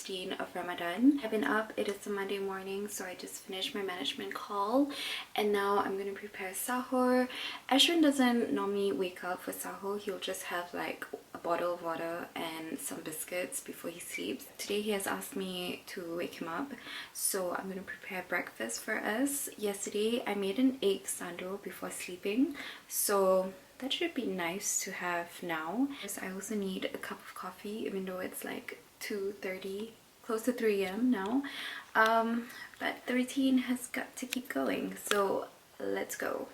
16 of Ramadan. I've been up, it is a Monday morning, so I just finished my management call and now I'm going to prepare sahur. Ashwin doesn't normally wake up for sahur. He'll just have like a bottle of water and some biscuits before he sleeps. Today he has asked me to wake him up, so I'm going to prepare breakfast for us. Yesterday I made an egg sando before sleeping, so that should be nice to have now. I also need a cup of coffee, even though it's like 2:30, close to 3 a.m. now. But the routine has got to keep going, so let's go.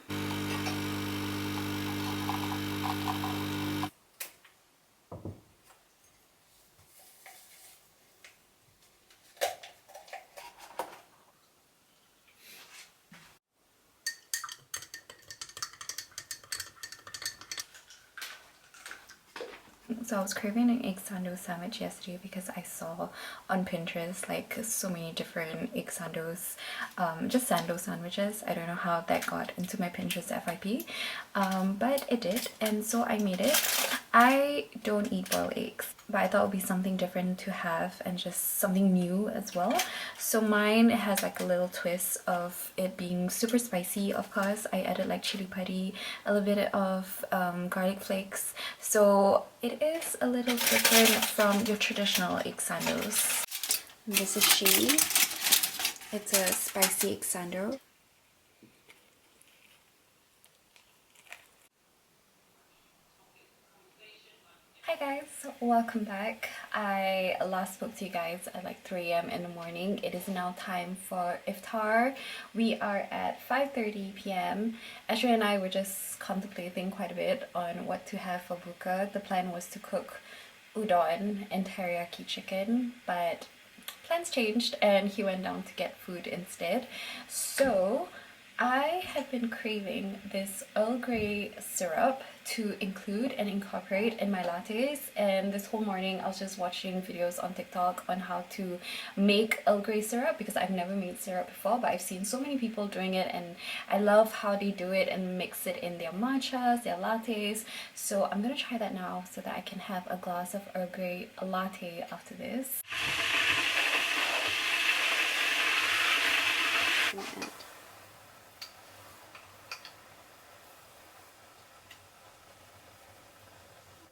So I was craving an egg sando sandwich yesterday because I saw on Pinterest like so many different egg sandos, just sando sandwiches. I don't know how that got into my Pinterest FYP, but it did, and so I made it. I don't eat boiled eggs, but I thought it would be something different to have and just something new as well. So mine has like a little twist of it being super spicy. Of course, I added like chili padi, a little bit of garlic flakes, so it is a little different from your traditional egg sandos. This is she. It's a spicy egg sando. Hi guys, welcome back. I last spoke to you guys at like 3 a.m. in the morning. It is now time for iftar. We are at 5:30 p.m. Ashra and I were just contemplating quite a bit on what to have for buka. The plan was to cook udon and teriyaki chicken, but plans changed and he went down to get food instead. So I have been craving this Earl Grey syrup to include and incorporate in my lattes, and this whole morning I was just watching videos on TikTok on how to make Earl Grey syrup because I've never made syrup before, but I've seen so many people doing it and I love how they do it and mix it in their matchas, their lattes. So I'm gonna try that now so that I can have a glass of Earl Grey latte after this.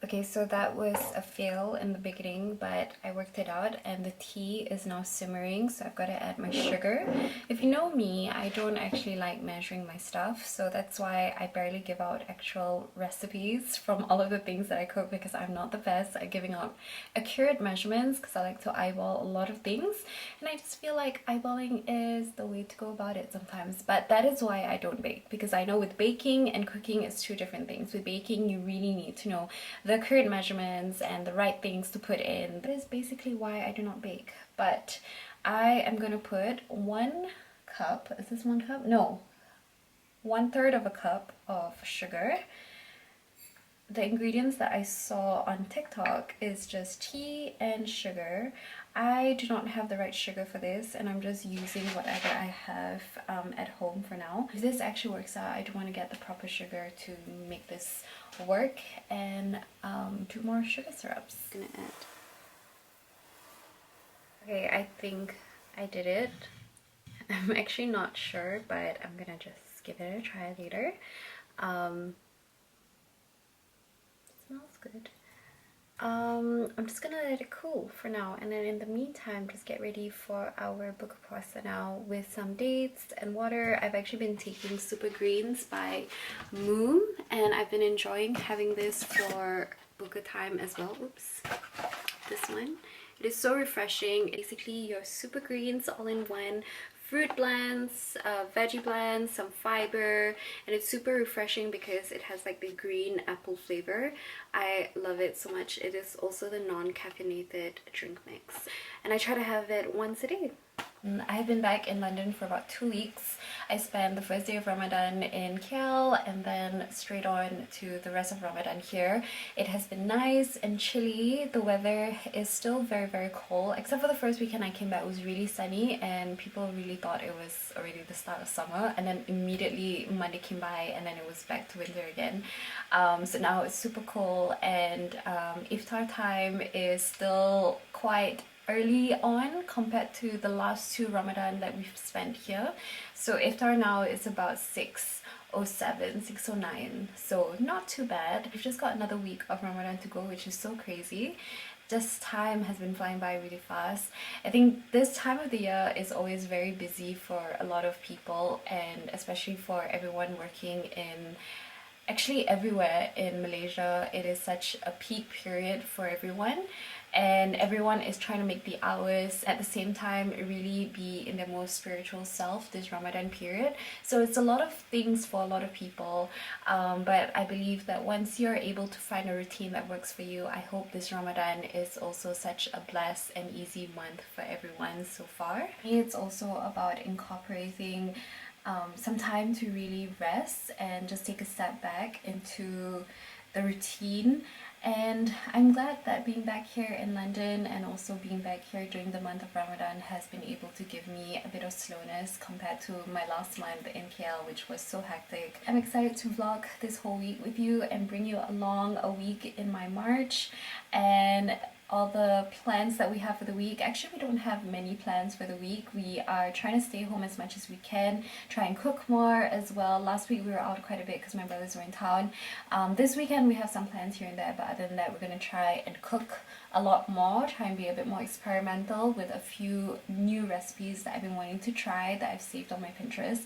Okay, so that was a fail in the beginning, but I worked it out and the tea is now simmering, so I've got to add my sugar. If you know me, I don't actually like measuring my stuff, so that's why I barely give out actual recipes from all of the things that I cook, because I'm not the best at giving out accurate measurements because I like to eyeball a lot of things, and I just feel like eyeballing is the way to go about it sometimes. But that is why I don't bake, because I know with baking and cooking it's two different things. With baking, you really need to know the current measurements and the right things to put in. That is basically why I do not bake. But I am gonna put 1 cup, is this 1 cup? No, 1/3 of a cup of sugar. The ingredients that I saw on TikTok is just tea and sugar. I do not have the right sugar for this, and I'm just using whatever I have at home for now. If this actually works out, I do want to get the proper sugar to make this work and do more sugar syrups. I'm gonna add. Okay, I think I did it. I'm actually not sure, but I'm gonna just give it a try later. Smells good. I'm just gonna let it cool for now, and then in the meantime just get ready for our buka puasa now with some dates and water. I've actually been taking Super Greens by Moon, and I've been enjoying having this for buka time as well. Oops, this one. It is so refreshing. Basically your Super Greens all in one. Fruit blends, veggie blends, some fiber, and it's super refreshing because it has like the green apple flavor. I love it so much. It is also the non-caffeinated drink mix, and I try to have it once a day. I've been back in London for about 2 weeks. I spent the first day of Ramadan in KL and then straight on to the rest of Ramadan here. It has been nice and chilly. The weather is still very cold, except for the first weekend I came back. It was really sunny and people really thought it was already the start of summer, and then immediately Monday came by and then it was back to winter again. So now it's super cold, and iftar time is still quite early on compared to the last two Ramadan that we've spent here. So iftar now is about 6:07, 6:09, so not too bad. We've just got another week of Ramadan to go, which is so crazy. Just time has been flying by really fast. I think this time of the year is always very busy for a lot of people, and especially for everyone working in actually everywhere in Malaysia. It is such a peak period for everyone, and everyone is trying to make the hours at the same time really be in their most spiritual self this Ramadan period. So it's a lot of things for a lot of people, but I believe that once you're able to find a routine that works for you, I hope this Ramadan is also such a blessed and easy month for everyone so far. It's also about incorporating some time to really rest and just take a step back into the routine. And I'm glad that being back here in London and also being back here during the month of Ramadan has been able to give me a bit of slowness compared to my last month in KL, which was so hectic. I'm excited to vlog this whole week with you and bring you along a week in my March and all the plans that we have for the week. Actually, we don't have many plans for the week. We are trying to stay home as much as we can, try and cook more as well. Last week we were out quite a bit because my brothers were in town. This weekend we have some plans here and there, but other than that we're going to try and cook a lot more, try and be a bit more experimental with a few new recipes that I've been wanting to try that I've saved on my Pinterest.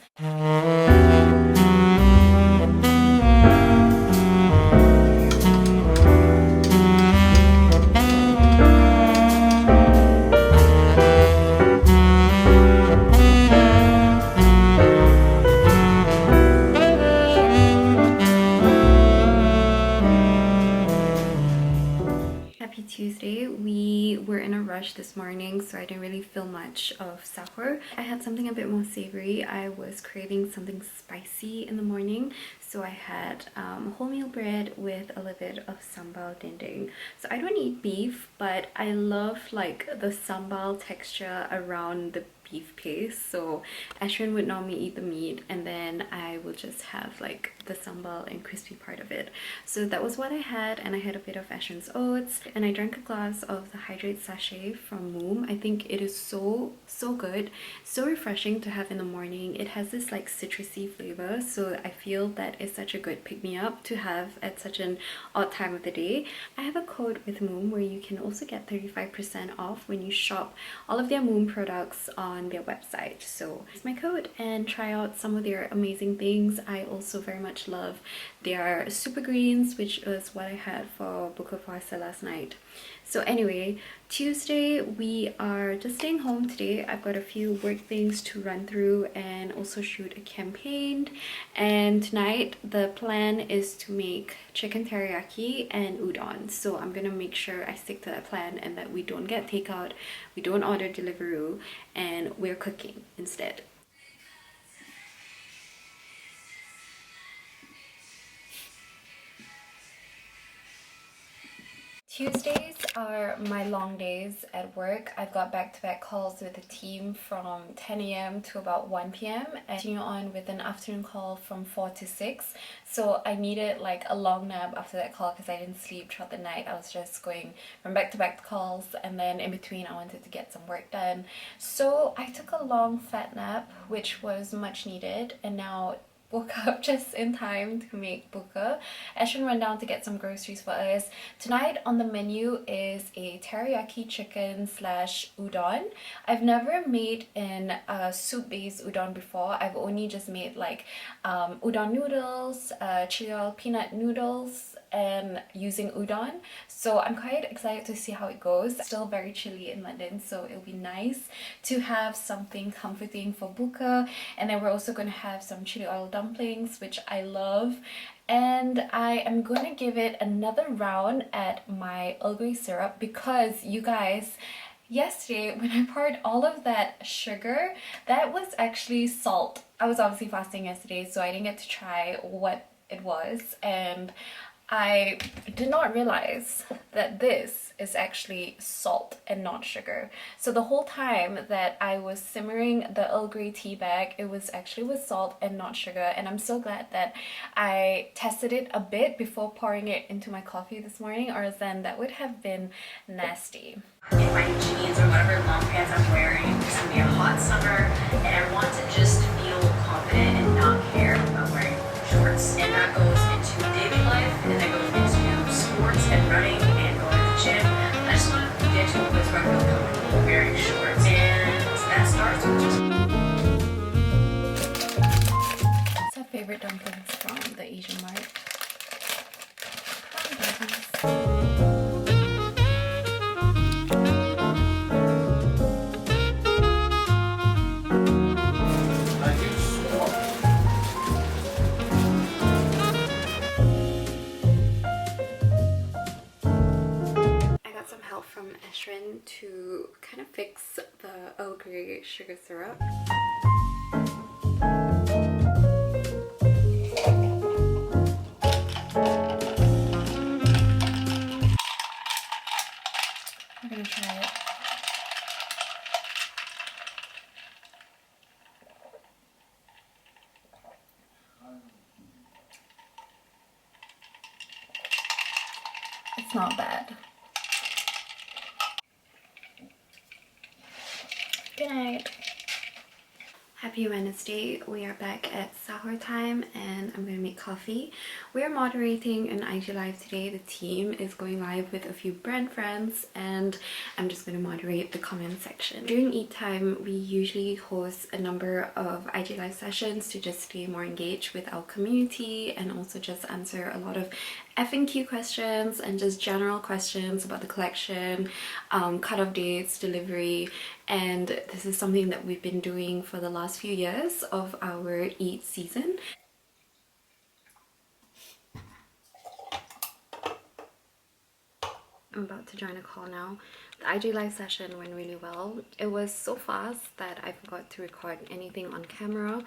Happy Tuesday. We were in a rush this morning, so I didn't really feel much of sahur. I had something a bit more savory. I was craving something spicy in the morning, so I had wholemeal bread with a little bit of sambal dendeng. So I don't eat beef, but I love like the sambal texture around the beef paste. So Ashwin would normally eat the meat and then I will just have like the sambal and crispy part of it. So that was what I had, and I had a bit of Ashwin's oats, and I drank a glass of the hydrate sachet from Moom. I think it is so good, so refreshing to have in the morning. It has this like citrusy flavor, so I feel that it's such a good pick-me-up to have at such an odd time of the day. I have a code with Moom where you can also get 35% off when you shop all of their Moom products on their website. So it's my code and try out some of their amazing things. I also very much love their super greens, which was what I had for buka puasa last night. So anyway, Tuesday we are just staying home today. I've got a few work things to run through and also shoot a campaign, and tonight the plan is to make chicken teriyaki and udon. So I'm gonna make sure I stick to that plan and that we don't get takeout, we don't order Deliveroo, and we're cooking instead. Tuesdays are my long days at work. I've got back-to-back calls with the team from 10 a.m. to about 1 p.m. and continue on with an afternoon call from 4 to 6. So I needed like a long nap after that call because I didn't sleep throughout the night. I was just going from back-to-back calls, and then in between I wanted to get some work done. So I took a long fat nap, which was much needed, and now woke up just in time to make buka. Ashwin went down to get some groceries for us. Tonight on the menu is a teriyaki chicken slash udon. I've never made an soup-based udon before. I've only just made like udon noodles, chili oil peanut noodles, and using udon. So I'm quite excited to see how it goes. It's still very chilly in London, so it'll be nice to have something comforting for buka. And then we're also going to have some chili oil dumplings, which I love. And I am going to give it another round at my Earl Grey syrup because you guys, yesterday when I poured all of that sugar, that was actually salt. I was obviously fasting yesterday, so I didn't get to try what it was, and I did not realize that this is actually salt and not sugar. So the whole time that I was simmering the Earl Grey tea bag, it was actually with salt and not sugar. And I'm so glad that I tested it a bit before pouring it into my coffee this morning, or else then that would have been nasty. In my jeans or whatever long pants I'm wearing, it's gonna be a hot summer, and I want to just feel confident and not care about wearing shorts. And that goes into daily life, and that goes into sports and running and going to the gym. I just want to get to a place where I feel comfortable wearing shorts, and that starts with just. What's our favorite dumplings from the Asian mart? Dumplings. Some help from Ashwin to kind of fix the Earl Grey sugar syrup. We're gonna try it. It's not bad. Good night. Happy Wednesday. We are back at sahur time and I'm gonna make coffee. We're moderating an IG live today. The team is going live with a few brand friends and I'm just gonna moderate the comment section. During Eid time, we usually host a number of IG live sessions to just stay more engaged with our community and also just answer a lot of F&Q questions and just general questions about the collection, cut-off dates, delivery, and this is something that we've been doing for the last few years of our Eid season. I'm about to join a call now. The IG live session went really well. It was so fast that I forgot to record anything on camera.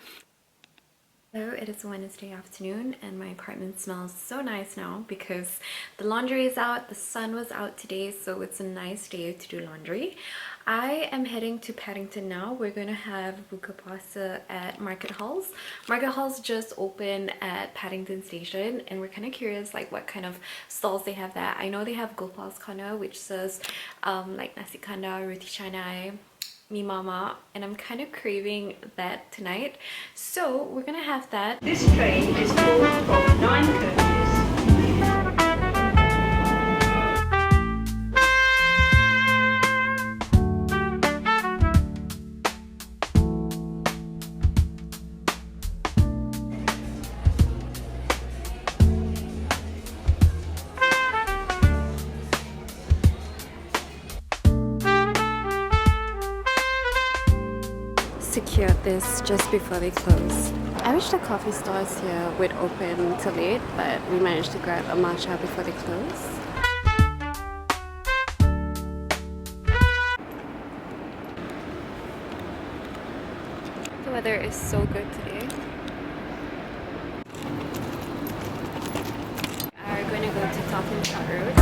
Hello, it is Wednesday afternoon and my apartment smells so nice now because the laundry is out. The sun was out today, so it's a nice day to do laundry. I am heading to Paddington now. We're going to have buka puasa at Market Halls. Market Halls just opened at Paddington Station and we're kind of curious like what kind of stalls they have there. I know they have Gopal's Corner, which serves like nasi kandar, roti canai, mi mama, and I'm kind of craving that tonight, so we're gonna have that. This train is called from 9 coaches. Secured this just before they close. I wish the coffee stores here would open till late, but we managed to grab a matcha before they close. The weather is so good today. We are going to go to Top Shot Road.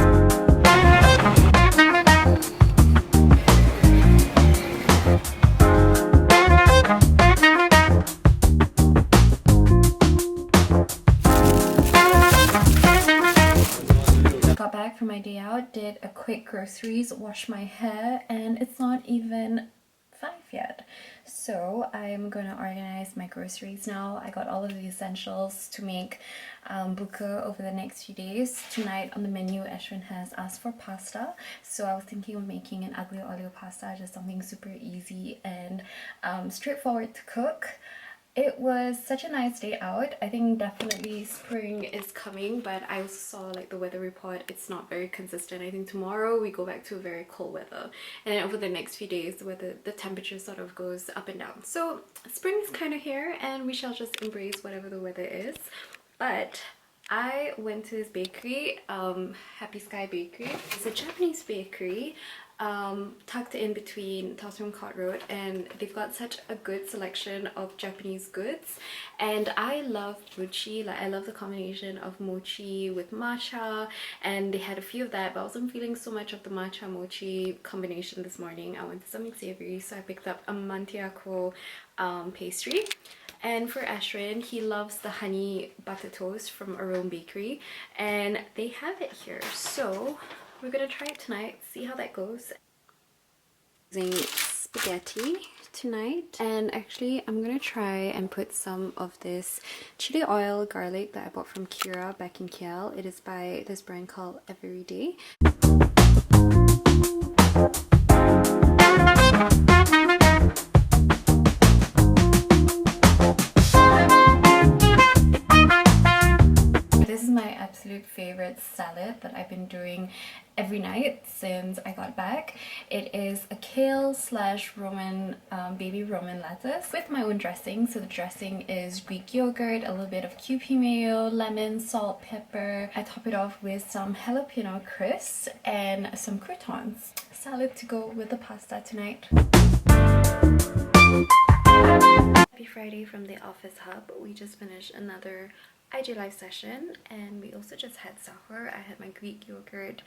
For my day out, did a quick groceries, washed my hair, and it's not even 5 yet. So I'm gonna organize my groceries now. I got all of the essentials to make buka over the next few days. Tonight on the menu, Ashwin has asked for pasta, so I was thinking of making an aglio olio pasta, just something super easy and straightforward to cook. It was such a nice day out. I think definitely spring is coming, but I also saw like the weather report, it's not very consistent. I think tomorrow we go back to a very cold weather, and then over the next few days the temperature sort of goes up and down. So spring is kind of here and we shall just embrace whatever the weather is. But I went to this bakery, Happy Sky Bakery. It's a Japanese bakery tucked in between Tottenham Court Road, and they've got such a good selection of Japanese goods. And I love mochi, like I love the combination of mochi with matcha, and they had a few of that, but I wasn't feeling so much of the matcha mochi combination this morning. I wanted something savory, so I picked up a mantiako pastry. And for Ashwin, he loves the honey butter toast from Arome Bakery, and they have it here. So we're gonna try it tonight, see how that goes. Using spaghetti tonight, and actually I'm gonna try and put some of this chili oil garlic that I bought from Kira back in KL. It is by this brand called Everyday. This is my absolute favorite salad that I've been doing every night since I got back. It is a kale slash Roman baby Roman lettuce with my own dressing. So the dressing is Greek yogurt, a little bit of Kewpie mayo, lemon, salt, pepper. I top it off with some jalapeno crisps and some croutons. Salad to go with the pasta tonight. Happy Friday from the Office Hub. We just finished another IG live session, and we also just had sahur. I had my Greek yogurt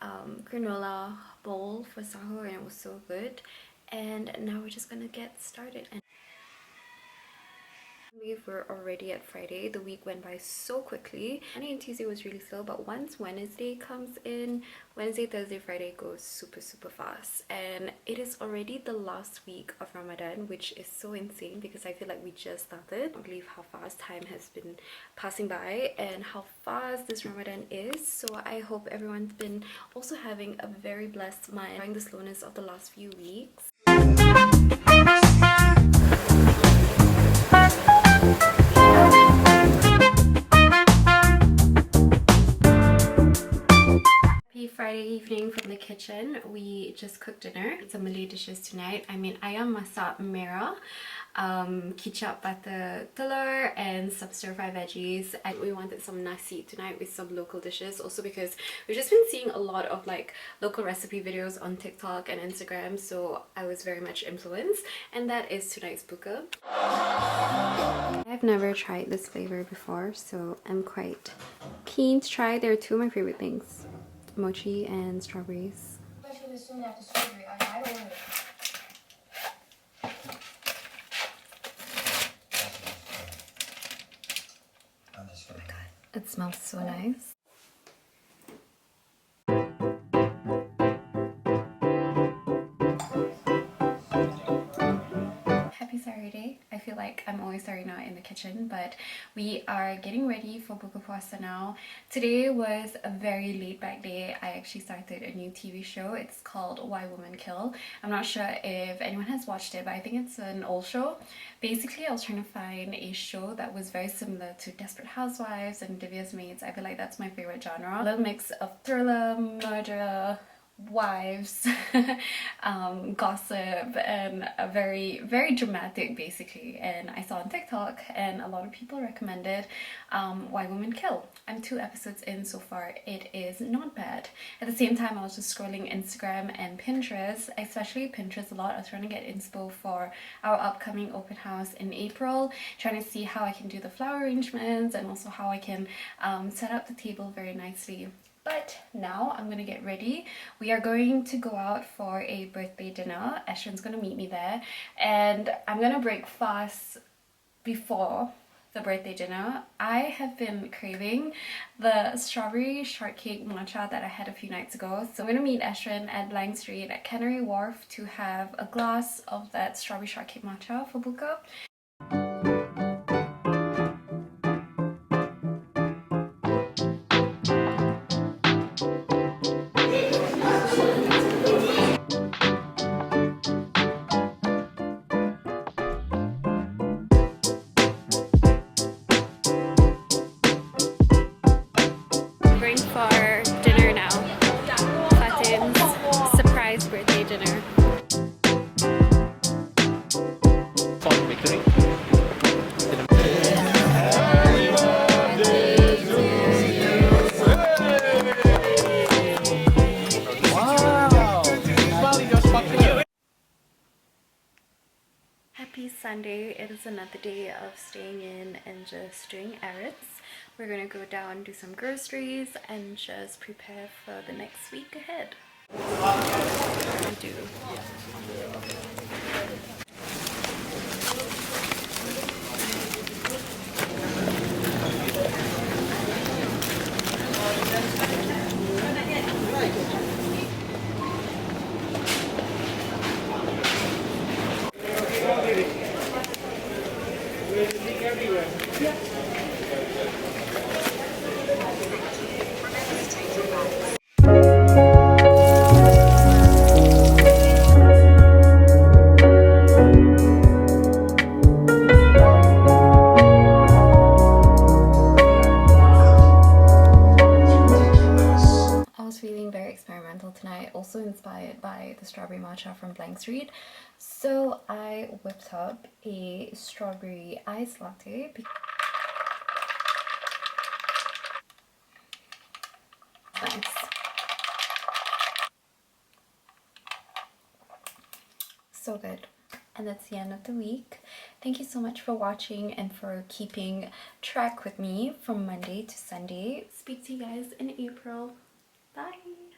granola bowl for sahur, and it was so good. And now we're just gonna get started. And we were already at Friday. The week went by so quickly. Monday and Tuesday was really slow, but once Wednesday comes in, Wednesday, Thursday, Friday goes super fast. And it is already the last week of Ramadan, which is so insane because I feel like we just started. I can't believe how fast time has been passing by and how fast this Ramadan is. So I hope everyone's been also having a very blessed month during the slowness of the last few weeks. Friday evening from the kitchen. We just cooked dinner. Some Malay dishes tonight. I mean ayam masak merah, kicap butter telur, and some stir-fry veggies. And we wanted some nasi tonight with some local dishes, also because we've just been seeing a lot of like local recipe videos on TikTok and Instagram, so I was very much influenced, and that is tonight's buka. I've never tried this flavor before, so I'm quite keen to try. They're two of my favorite things. Mochi and strawberries. Especially soon after surgery. I don't want it. It smells so nice. Happy Saturday. I feel like I'm always sorry not in the kitchen, but we are getting ready for buka puasa now. Today was a very laid back day. I actually started a new TV show. It's called Why Women Kill. I'm not sure if anyone has watched it, but I think it's an old show. Basically, I was trying to find a show that was very similar to Desperate Housewives and Divya's Maids. I feel like that's my favorite genre. A little mix of thriller, murder, wives, gossip, and a very dramatic basically. And I saw on TikTok and a lot of people recommended Why Women Kill. I'm 2 episodes in so far. It is not bad. At the same time, I was just scrolling Instagram and Pinterest, especially Pinterest a lot. I was trying to get inspo for our upcoming open house in April, trying to see how I can do the flower arrangements and also how I can set up the table very nicely. But now I'm gonna get ready. We are going to go out for a birthday dinner. Ashton's gonna meet me there, and I'm gonna break fast before the birthday dinner. I have been craving the strawberry shortcake matcha that I had a few nights ago. So I'm gonna meet Ashton at Blank Street at Canary Wharf to have a glass of that strawberry shortcake matcha for buka. For dinner now. Fatin's surprise birthday dinner. Monday. It is another day of staying in and just doing errands. We're gonna go down, do some groceries, and just prepare for the next week ahead. I do. I was feeling very experimental tonight, also inspired by the strawberry matcha from Blank Street. So I whipped up a strawberry iced latte. Nice. So good. And that's the end of the week. Thank you so much for watching and for keeping track with me from Monday to Sunday. Speak to you guys in April. Bye.